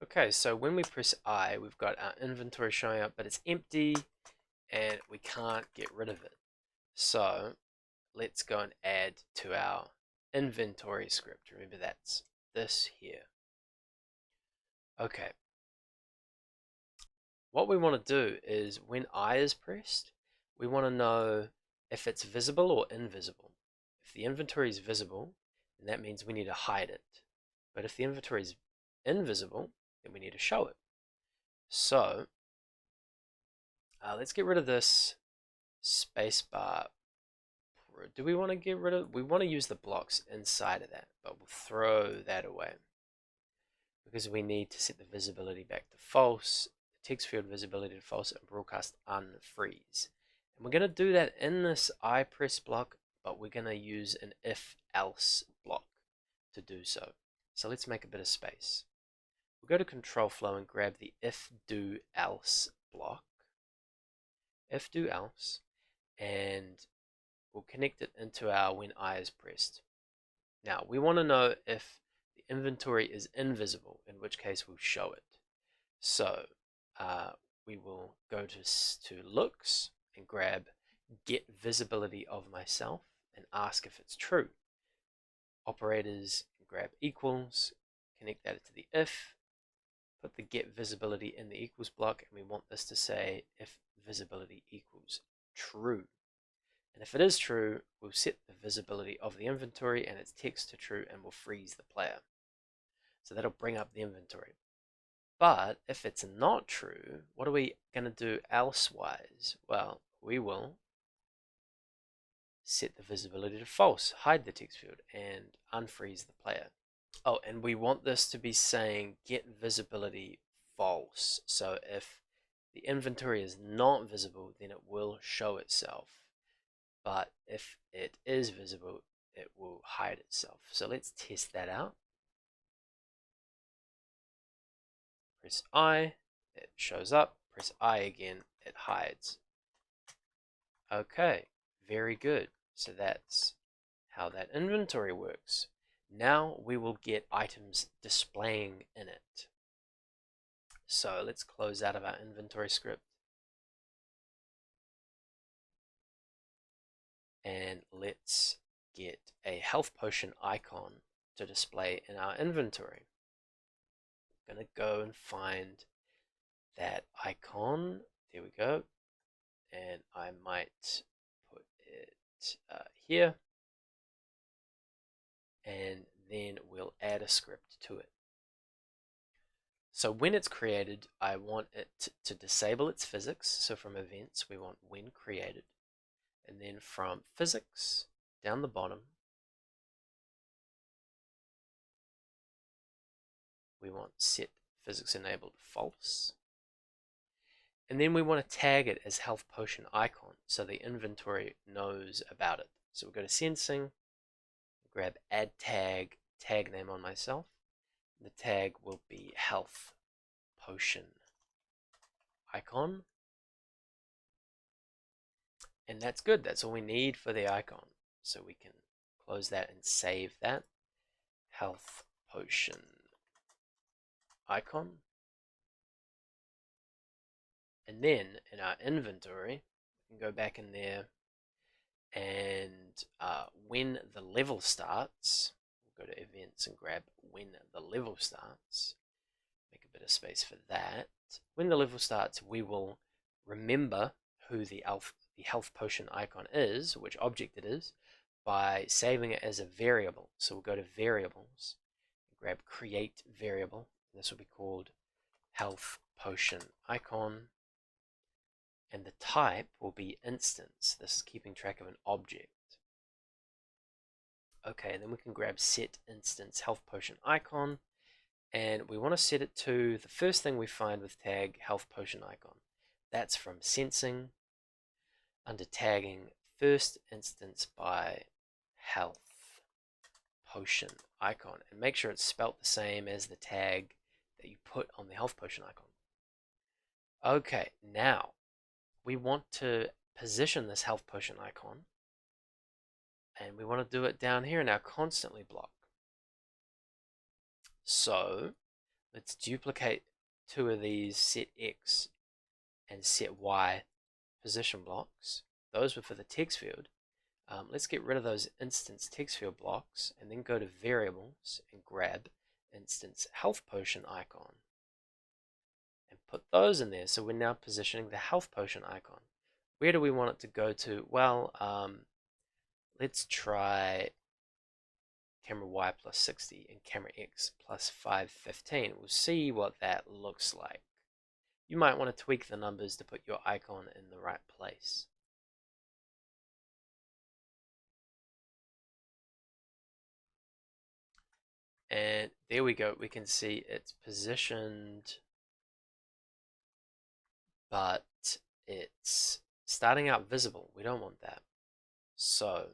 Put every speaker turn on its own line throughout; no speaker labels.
Okay, so when we press I, we've got our inventory showing up, but it's empty and we can't get rid of it. So let's go and add to our inventory script. Remember, that's this here. Okay, what we want to do is when I is pressed, we want to know if it's visible or invisible. If the inventory is visible, then that means we need to hide it. But if the inventory is invisible, then we need to show it. So let's get rid of this spacebar. Do we want to get rid of? We want to use the blocks inside of that, but we'll throw that away because we need to set the visibility back to false, the text field visibility to false, and broadcast unfreeze. And we're going to do that in this iPress block, but we're going to use an if-else block to do so. So let's make a bit of space. We'll go to control flow and grab the if-do-else block, if-do-else, and we'll connect it into our when I is pressed. Now we want to know if the inventory is invisible, in which case we'll show it. So we will go to looks and grab get visibility of myself and ask if it's true. Operators, grab equals, connect that to the if, put the get visibility in the equals block, and we want this to say if visibility equals true. And if it is true, we'll set the visibility of the inventory and its text to true, and we'll freeze the player. So that'll bring up the inventory. But if it's not true, what are we going to do elsewise? Well, we will set the visibility to false, hide the text field, and unfreeze the player. Oh, and we want this to be saying get visibility false. So if the inventory is not visible, then it will show itself. But if it is visible, it will hide itself. So let's test that out. Press I, it shows up. Press I again, it hides. Okay, very good. So that's how that inventory works. Now we will get items displaying in it. So let's close out of our inventory script. And let's get a health potion icon to display in our inventory. I'm going to go and find that icon. There we go. And I might put it here. And then we'll add a script to it. So when it's created, I want it to disable its physics. So from events, we want when created. And then from physics, down the bottom, we want set physics enabled false. And then we want to tag it as health potion icon so the inventory knows about it. So we'll go to sensing, grab add tag, tag name on myself. The tag will be health potion icon. And that's good. That's all we need for the icon. So we can close that and save that. Health potion icon. And then in our inventory, we can go back in there and when the level starts, we'll go to events and grab when the level starts. Make a bit of space for that. When the level starts, we will remember who the health potion icon is, which object it is, by saving it as a variable. So we'll go to variables, grab create variable. This will be called health potion icon. And the type will be instance. This is keeping track of an object. Okay, and then we can grab set instance health potion icon. And we want to set it to the first thing we find with tag health potion icon. That's from sensing, under tagging first instance by health potion icon, and make sure it's spelt the same as the tag that you put on the health potion icon. Okay, now we want to position this health potion icon, and we want to do it down here in our constantly block. So Let's duplicate two of these set X and set Y position blocks. Those were for the text field. Let's get rid of those instance text field blocks and then go to variables and grab instance health potion icon and put those in there. So we're now positioning the health potion icon. Where do we want it to go to? Well, let's try camera Y plus 60 and camera X plus 515. We'll see what that looks like. You might want to tweak the numbers to put your icon in the right place. And there we go. We can see it's positioned, but it's starting out visible. We don't want that. So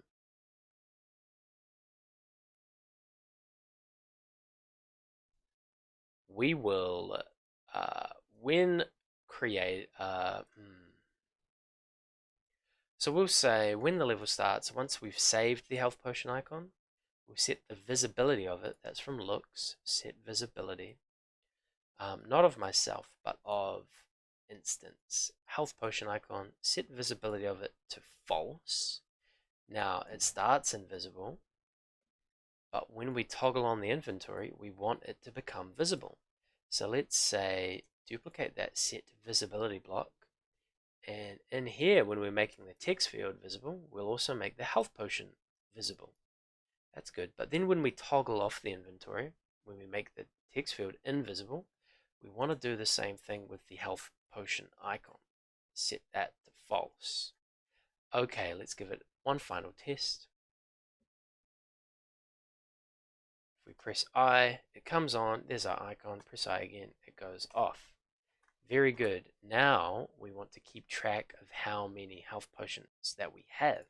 we will, when create, so we'll say when the level starts, once we've saved the health potion icon, we'll set the visibility of it. That's from looks, set visibility, not of myself, but of instance health potion icon, set visibility of it to false. Now it starts invisible, but when we toggle on the inventory, we want it to become visible. So let's say duplicate that set visibility block, and in here, when we're making the text field visible, we'll also make the health potion visible. That's good. But then when we toggle off the inventory, when we make the text field invisible, we want to do the same thing with the health potion icon. Set that to false. Okay, let's give it one final test. If we press I, it comes on. There's our icon. Press I again, it goes off. Very good. Now we want to keep track of how many health potions that we have.